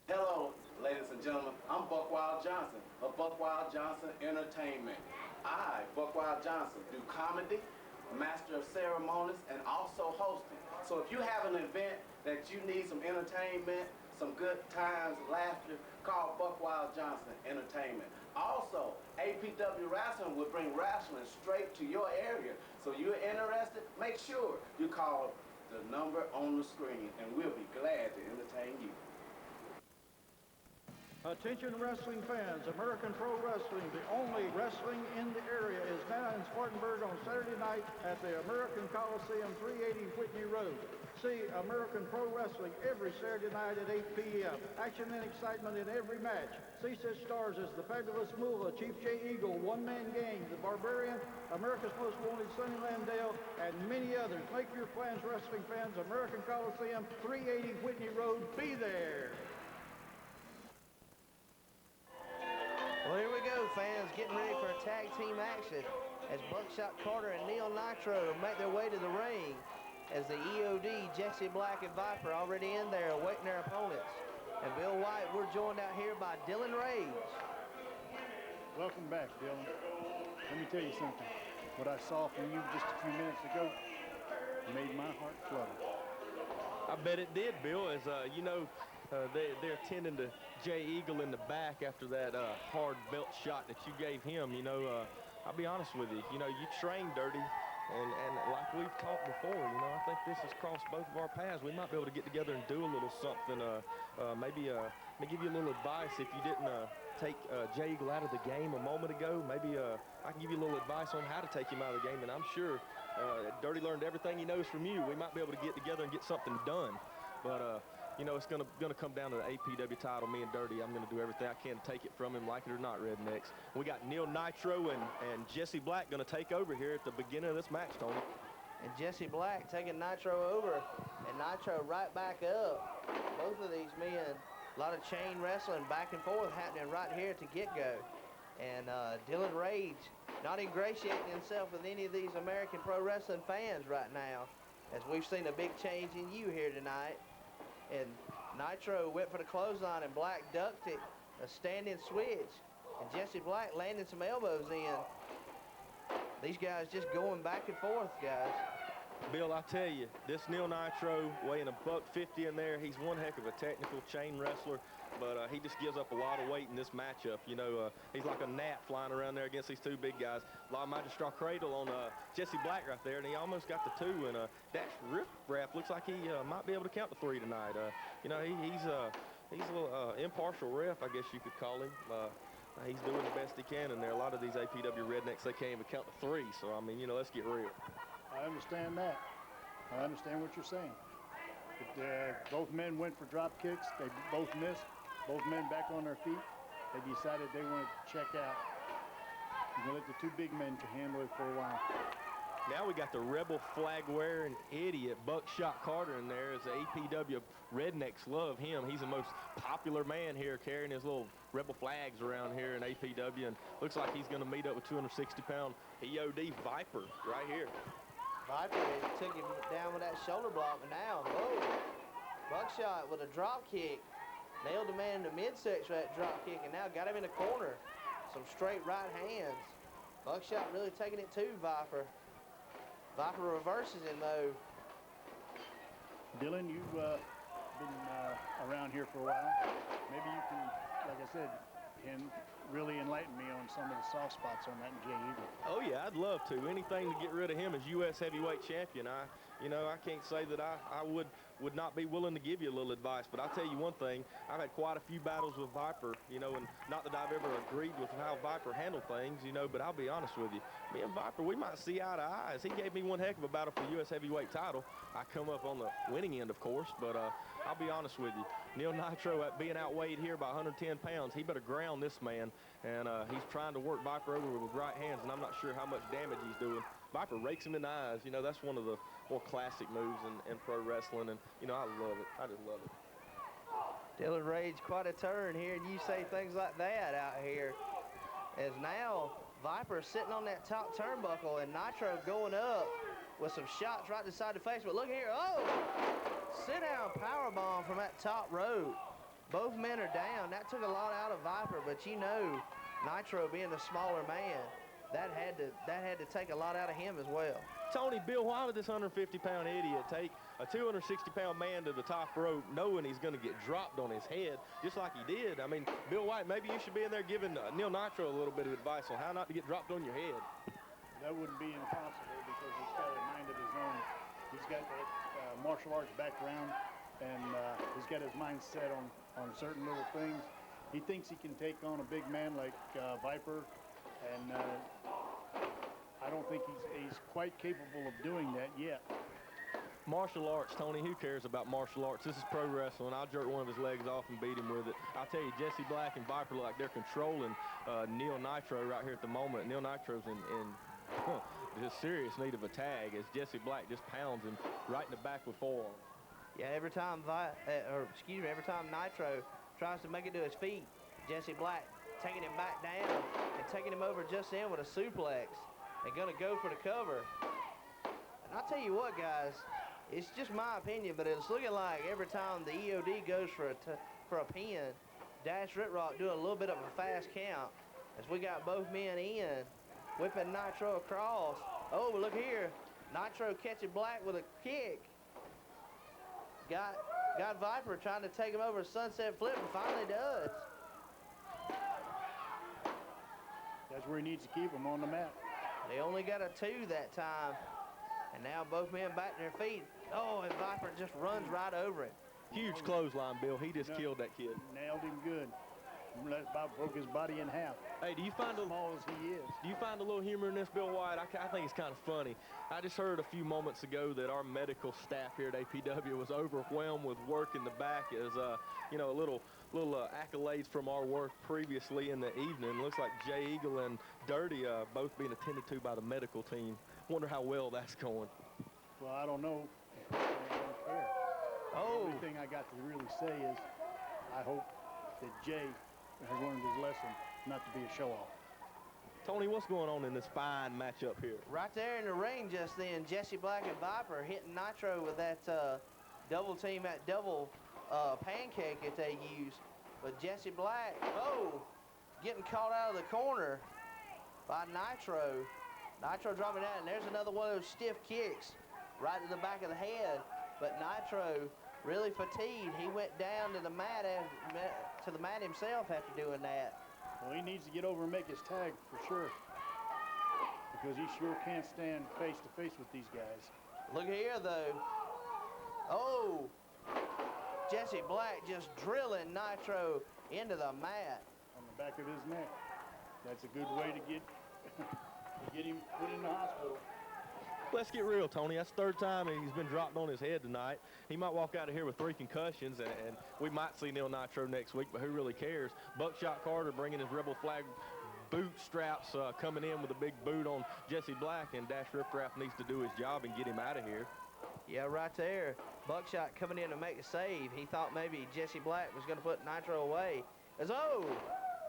Hello, ladies and gentlemen. I'm Buck Wild Johnson of Buck Wild Johnson Entertainment. I, Buck Wild Johnson, do comedy, master of ceremonies, and also hosting. So if you have an event that you need some entertainment, some good times, laughter, call Buck Wild Johnson Entertainment. Also, APW Wrestling will bring wrestling straight to your area. So you're interested, make sure you call the number on the screen, and we'll be glad to entertain you. Attention wrestling fans, American Pro Wrestling, the only wrestling in the area, is now in Spartanburg on Saturday night at the American Coliseum, 380 Whitney Road. See American Pro Wrestling every Saturday night at 8 p.m. Action and excitement in every match. See such stars as the Fabulous Moolah, Chief J. Eagle, One Man Gang, The Barbarian, America's Most Wanted, Sonny Landale, and many others. Make your plans, wrestling fans. American Coliseum, 380 Whitney Road. Be there. Well, here we go, fans, getting ready for a tag team action as Buckshot Carter and Neil Nitro make their way to the ring as the EOD, Jesse Black and Viper already in there awaiting their opponents. And Bill White, we're joined out here by Dylan Rage. Welcome back, Dylan. Let me tell you something. What I saw from you just a few minutes ago made my heart flutter. I bet it did, Bill, as you know, they're attending to Jay Eagle in the back after that hard belt shot that you gave him. You know, I'll be honest with you. You know, you train dirty, and like we've talked before, you know, I think this has crossed both of our paths. We might be able to get together and do a little something. Maybe give you a little advice if you didn't take Jay Eagle out of the game a moment ago. Maybe I can give you a little advice on how to take him out of the game, and I'm sure Dirty learned everything he knows from you. We might be able to get together and get something done. But you know, it's gonna come down to the APW title. Me and Dirty, I'm gonna do everything I can to take it from him, like it or not, Rednecks. We got Neil Nitro and Jesse Black gonna take over here at the beginning of this match, Tony. And Jesse Black taking Nitro over, and Nitro right back up. Both of these men, a lot of chain wrestling back and forth happening right here at the get-go. And Dylan Rage not ingratiating himself with any of these American Pro Wrestling fans right now, as we've seen a big change in you here tonight. And Nitro went for the clothesline, and Black ducked it, a standing switch. And Jesse Black landing some elbows in. These guys just going back and forth, guys. Bill, I tell you, this Neil Nitro weighing $150 in there, he's one heck of a technical chain wrestler, but he just gives up a lot of weight in this matchup. You know, he's like a gnat flying around there against these two big guys. La Magistral Cradle on Jesse Black right there, and he almost got the two, and Dash Riff-Raff looks like he might be able to count to three tonight. You know, he's a little impartial ref, I guess you could call him. He's doing the best he can in there. A lot of these APW rednecks, they can't even count to three, so, I mean, you know, let's get real. I understand that. I understand what you're saying. But, both men went for drop kicks. They both missed. Both men back on their feet. They decided they wanted to check out. We're going to let the two big men handle it for a while. Now we got the rebel flag wearing idiot Buckshot Carter in there, as the APW rednecks love him. He's the most popular man here, carrying his little rebel flags around here in APW, and looks like he's going to meet up with 260-pound EOD Viper right here. Viper took him down with that shoulder block, but now, whoa, Buckshot with a drop kick. Nailed the man in the midsection with that drop kick, and now got him in the corner. Some straight right hands. Buckshot really taking it to Viper. Viper reverses him, though. Dylan, you've been around here for a while. Maybe you can, like I said, can really enlighten me on some of the soft spots on that Jay Eagle. Oh yeah, I'd love to. Anything to get rid of him as U.S. heavyweight champion. I can't say that I would not be willing to give you a little advice, but I'll tell you one thing. I've had quite a few battles with Viper, you know, and not that I've ever agreed with how Viper handled things, you know, but I'll be honest with you. Me and Viper, we might see eye to eye. He gave me one heck of a battle for the U.S. heavyweight title. I come up on the winning end, of course, but I'll be honest with you. Neil Nitro, being outweighed here by 110 pounds, he better ground this man, and he's trying to work Viper over with right hands, and I'm not sure how much damage he's doing. Viper rakes him in the eyes. You know, that's one of the more classic moves in pro wrestling, and, you know, I love it. I just love it. Dylan Rage, quite a turn here, and you say things like that out here. As now, Viper sitting on that top turnbuckle, and Nitro going up with some shots right to the side of the face. But look here, oh! Sit-down powerbomb from that top rope. Both men are down. That took a lot out of Viper, but you know, Nitro being the smaller man, that had to take a lot out of him as well. Tony, Bill, why would this 150-pound idiot take a 260-pound man to the top rope knowing he's going to get dropped on his head just like he did? I mean, Bill White, maybe you should be in there giving Neil Nitro a little bit of advice on how not to get dropped on your head. That wouldn't be impossible because he's got a mind of his own. He's got that martial arts background, and he's got his mind set on certain little things. He thinks he can take on a big man like Viper, and I don't think he's quite capable of doing that yet. Martial arts, Tony, who cares about martial arts? This is pro wrestling. I'll jerk one of his legs off and beat him with it. I'll tell you, Jesse Black and Viper look like they're controlling Neil Nitro right here at the moment. Neil Nitro's in just serious need of a tag as Jesse Black just pounds him right in the back with forearm. Yeah, every time every time Nitro tries to make it to his feet, Jesse Black taking him back down and taking him over just in with a suplex and gonna go for the cover. And I'll tell you what, guys, it's just my opinion, but it's looking like every time the EOD goes for a pin, Dash Ritrock doing a little bit of a fast count as we got both men in, whipping Nitro across. Oh, look here, Nitro catching Black with a kick. Got Viper trying to take him over a sunset flip and finally does. That's where he needs to keep him, on the mat. They only got a 2 that time. And now both men back to their feet. Oh, and Viper just runs right over it. Huge clothesline, Bill. He just killed that kid. Nailed him good. About broke his body in half. Hey, do you find small as he is? Do you find a little humor in this, Bill White? I think it's kind of funny. I just heard a few moments ago that our medical staff here at APW was overwhelmed with work in the back as you know, little accolades from our work previously in the evening. Looks like Jay Eagle and Dirty both being attended to by the medical team. Wonder how well that's going. Well, I don't know. I don't care. Oh. The only thing I got to really say is I hope that Jay has learned his lesson not to be a show-off. Tony, what's going on in this fine matchup here? Right there in the ring just then, Jesse Black and Viper hitting Nitro with that double team, that double pancake that they use. But Jesse Black, getting caught out of the corner by Nitro. Nitro dropping down, and there's another one of those stiff kicks right to the back of the head. But Nitro really fatigued. He went down to the mat himself after doing that. Well, he needs to get over and make his tag for sure, because he sure can't stand face-to-face with these guys. Look here, though. Oh, Jesse Black just drilling Nitro into the mat. On the back of his neck. That's a good way to get him put in the hospital. Let's get real, Tony. That's the 3rd time he's been dropped on his head tonight. He might walk out of here with 3 concussions, and we might see Neil Nitro next week, but who really cares? Buckshot Carter bringing his Rebel Flag boot straps, coming in with a big boot on Jesse Black, and Dash Ripraff needs to do his job and get him out of here. Yeah, right there. Buckshot coming in to make a save. He thought maybe Jesse Black was going to put Nitro away.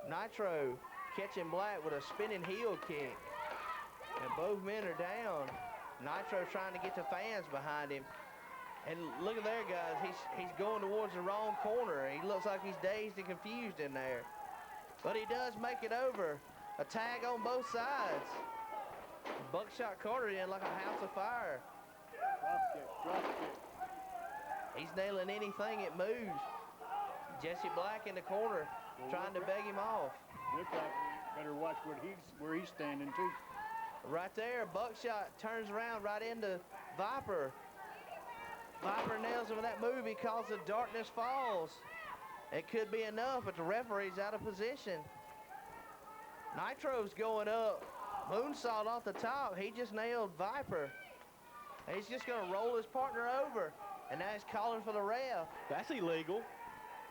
Nitro catching Black with a spinning heel kick. And both men are down. Nitro trying to get the fans behind him. And look at there, guys. He's going towards the wrong corner. He looks like he's dazed and confused in there. But he does make it over. A tag on both sides. Buckshot Carter in like a house of fire. Drop kick. He's nailing anything that moves. Jesse Black in the corner trying to beg him off. Ripraff better watch where he's standing too. Right there, Buckshot turns around right into Viper. Viper nails him with that move. He calls it Darkness Falls. It could be enough, but the referee's out of position. Nitro's going up. Moonsault off the top. He just nailed Viper. He's just going to roll his partner over. And now he's calling for the ref. That's illegal.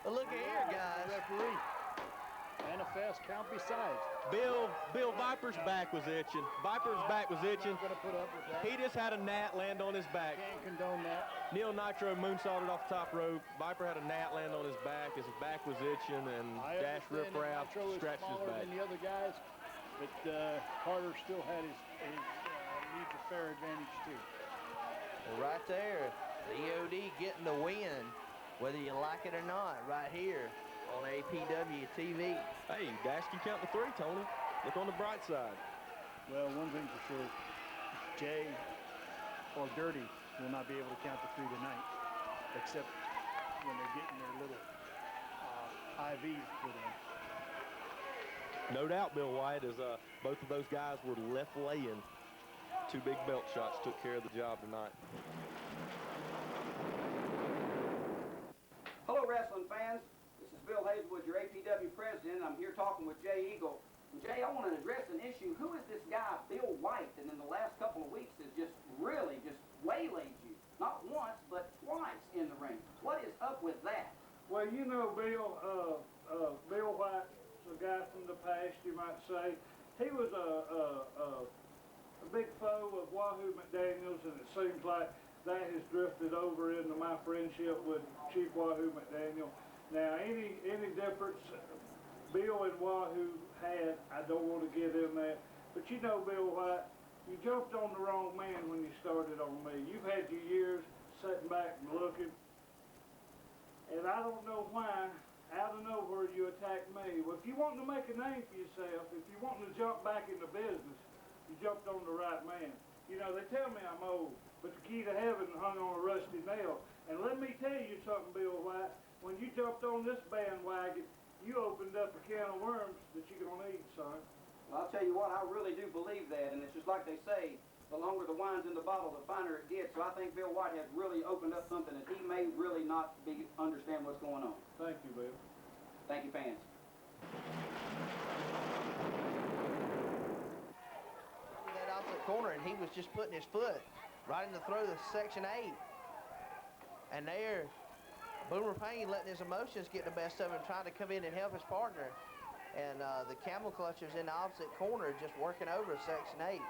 But look at here, guys. Referee. And a fast count besides. Bill, Viper's back was itching. Viper's back was itching. I'm gonna put up with that. He just had a gnat land on his back. Can't condone that. Neil Nitro moonsaulted off the top rope. Viper had a gnat land on his back as his back was itching, and Dash Ripraff scratched his back. Than the other guys, but Carter still had his needs a fair advantage too. Right there, the EOD getting the win. whether you like it or not, right here on APW TV. Hey, Dash can count to 3, Tony. Look on the bright side. Well, one thing for sure, Jay or Dirty will not be able to count to 3 tonight, except when they're getting their little IVs put in. No doubt, Bill White, as both of those guys were left laying. 2 big belt shots took care of the job tonight. Hello, wrestling fans. This is Bill Hazelwood, your APW president. I'm here talking with Jay Eagle. And Jay, I want to address an issue. Who is this guy, Bill White, that in the last couple of weeks has just really waylaid you? Not once, but twice in the ring. What is up with that? Well, you know, Bill White's a guy from the past, you might say. He was a big foe of Wahoo McDaniels, and it seems like that has drifted over into my friendship with Chief Wahoo McDaniel. Now, any difference Bill and Wahoo had, I don't want to get in that. But you know, Bill White, you jumped on the wrong man when you started on me. You've had your years sitting back and looking. And I don't know why, out of nowhere, you attacked me. Well, if you want to make a name for yourself, if you want to jump back into business, you jumped on the right man. You know, they tell me I'm old, but the key to heaven hung on a rusty nail. And let me tell you something, Bill White, when you jumped on this bandwagon, you opened up a can of worms that you're going to eat, son. Well, I'll tell you what, I really do believe that, and it's just like they say, the longer the wine's in the bottle, the finer it gets. So I think Bill White has really opened up something that he may really not understand what's going on. Thank you, Bill. Thank you, fans. That opposite corner, and he was just putting his foot right in the throat of Section 8. And there, Boomer Payne letting his emotions get the best of him, trying to come in and help his partner. And the camel clutchers in the opposite corner just working over Section 8.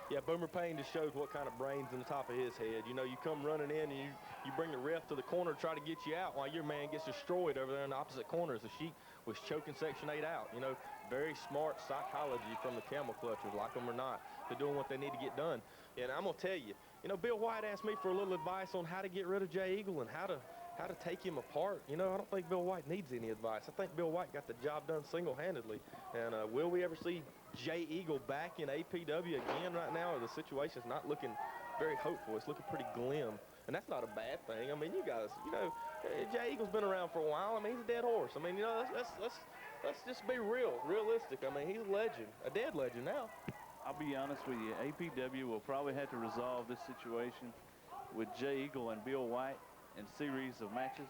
Yeah, Boomer Payne just showed what kind of brains in the top of his head. You know, you come running in and you bring the ref to the corner to try to get you out while your man gets destroyed over there in the opposite corner as the Sheik was choking Section 8 out. You know, very smart psychology from the camel clutchers, like them or not. They're doing what they need to get done. And I'm going to tell you, you know, Bill White asked me for a little advice on how to get rid of Jay Eagle and how to take him apart. You know, I don't think Bill White needs any advice. I think Bill White got the job done single-handedly. And will we ever see Jay Eagle back in APW again right now? Or the situation's not looking very hopeful. It's looking pretty glim. And that's not a bad thing. I mean, you guys, you know, Jay Eagle's been around for a while. I mean, he's a dead horse. I mean, you know, let's just be realistic. I mean, he's a legend, a dead legend now. I'll be honest with you, APW will probably have to resolve this situation with Jay Eagle and Bill White in series of matches.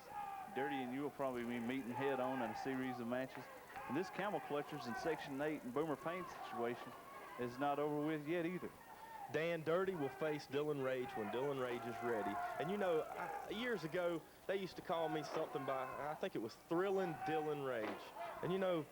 Dirty and you will probably be meeting head on in a series of matches. And this camel clutchers in Section 8 and Boomer Payne situation is not over with yet either. Dan, Dirty will face Dylan Rage when Dylan Rage is ready. And you know, years ago, they used to call me something by, I think it was Thrillin' Dylan Rage. And you know,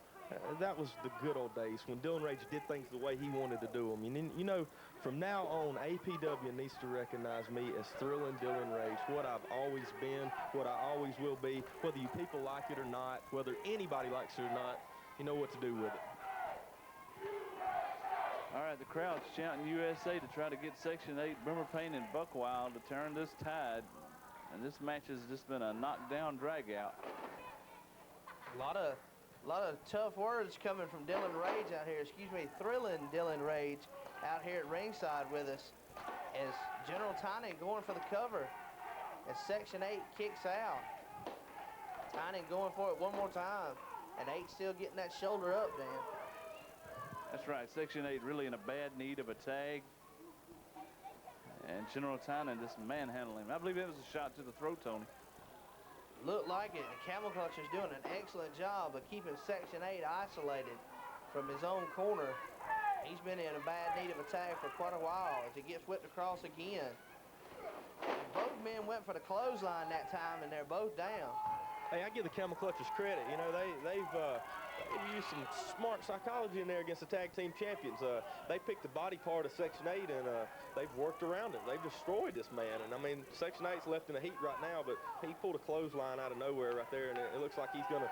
that was the good old days when Dylan Rage did things the way he wanted to do them. You know, from now on, APW needs to recognize me as Thrillin' Dylan Rage, what I've always been, what I always will be, whether you people like it or not, whether anybody likes it or not, you know what to do with it. All right, the crowd's chanting USA to try to get Section 8, Boomer Payne and Buckwild to turn this tide. And this match has just been a knockdown drag-out. A lot of tough words coming from Dylan Rage out here. Excuse me, Thrilling Dylan Rage out here at ringside with us as General Tynan going for the cover as Section 8 kicks out. Tynan going for it one more time, and 8 still getting that shoulder up, Dan. That's right, Section 8 really in a bad need of a tag. And General Tynan just manhandling him. I believe that was a shot to the throat, Tony. Looked like it. The camel clutcher's doing an excellent job of keeping Section 8 isolated from his own corner. He's been in a bad need of a tag for quite a while as he gets whipped across again. And both men went for the clothesline that time, and they're both down. Hey, I give the camel clutchers credit. You know, they've used some smart psychology in there against the tag team champions. They picked the body part of Section 8, and they've worked around it. They've destroyed this man. And, I mean, Section 8's left in the heat right now, but he pulled a clothesline out of nowhere right there, and it looks like he's gonna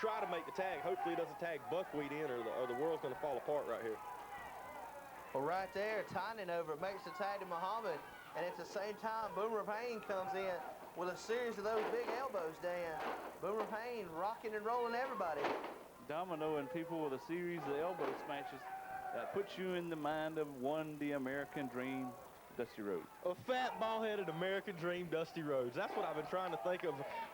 try to make the tag. Hopefully he doesn't tag Buckwheat in, or the world's going to fall apart right here. Well, right there, Tynan over makes the tag to Muhammad, and at the same time, Boomer Payne comes in with a series of those big elbows, Dan. Boomer Payne rocking and rolling everybody. Dominoing people with a series of elbow smashes that puts you in the mind of the American Dream, Dusty Rhodes. A fat, ball-headed American Dream, Dusty Rhodes. That's what I've been trying to think of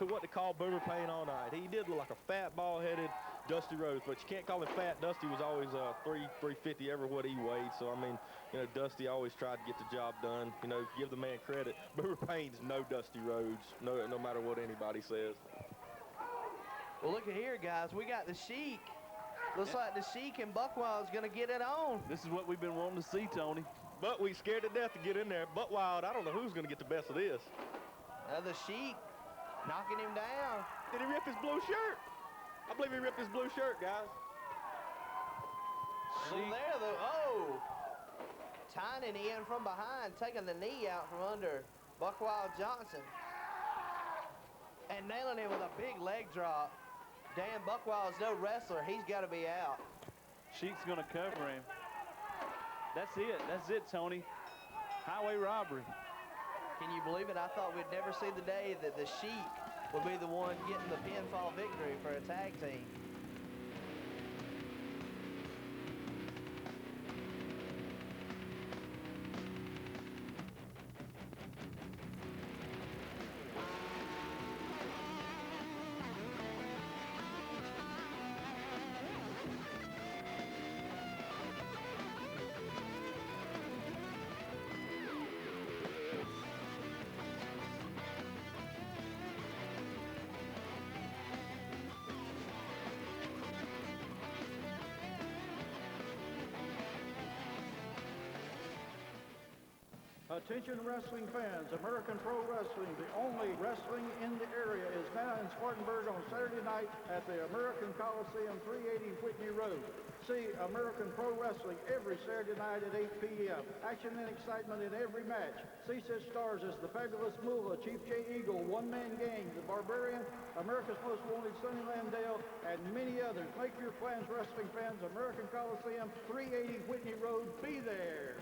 what to call Boomer Payne all night. He did look like a fat, ball-headed Dusty Rhodes, but you can't call him fat. Dusty was always 350 ever what he weighed. So, I mean, you know, Dusty always tried to get the job done. You know, give the man credit. Boomer Payne's no Dusty Rhodes, no matter what anybody says. Well, look at here, guys. We got the Sheik. Looks like the Sheik and Buckwild's going to get it on. This is what we've been wanting to see, Tony. But we scared to death to get in there. Buckwild, I don't know who's going to get the best of this. The Sheik knocking him down. Did he rip his blue shirt? I believe he ripped his blue shirt, guys. So there, tying it in from behind, taking the knee out from under Buckwild Johnson. And nailing him with a big leg drop. Dan Buckwild's no wrestler. He's got to be out. Sheik's going to cover him. That's it, Tony. Highway robbery. Can you believe it? I thought we'd never see the day that the Sheik would be the one getting the pinfall victory for a tag team. Attention wrestling fans, American Pro Wrestling, the only wrestling in the area, is now in Spartanburg on Saturday night at the American Coliseum, 380 Whitney Road. See American Pro Wrestling every Saturday night at 8 p.m. Action and excitement in every match. See such stars as the Fabulous Moolah, Chief J. Eagle, One Man Gang, The Barbarian, America's Most Wanted, Sonny Landale, and many others. Make your plans, wrestling fans. American Coliseum, 380 Whitney Road. Be there.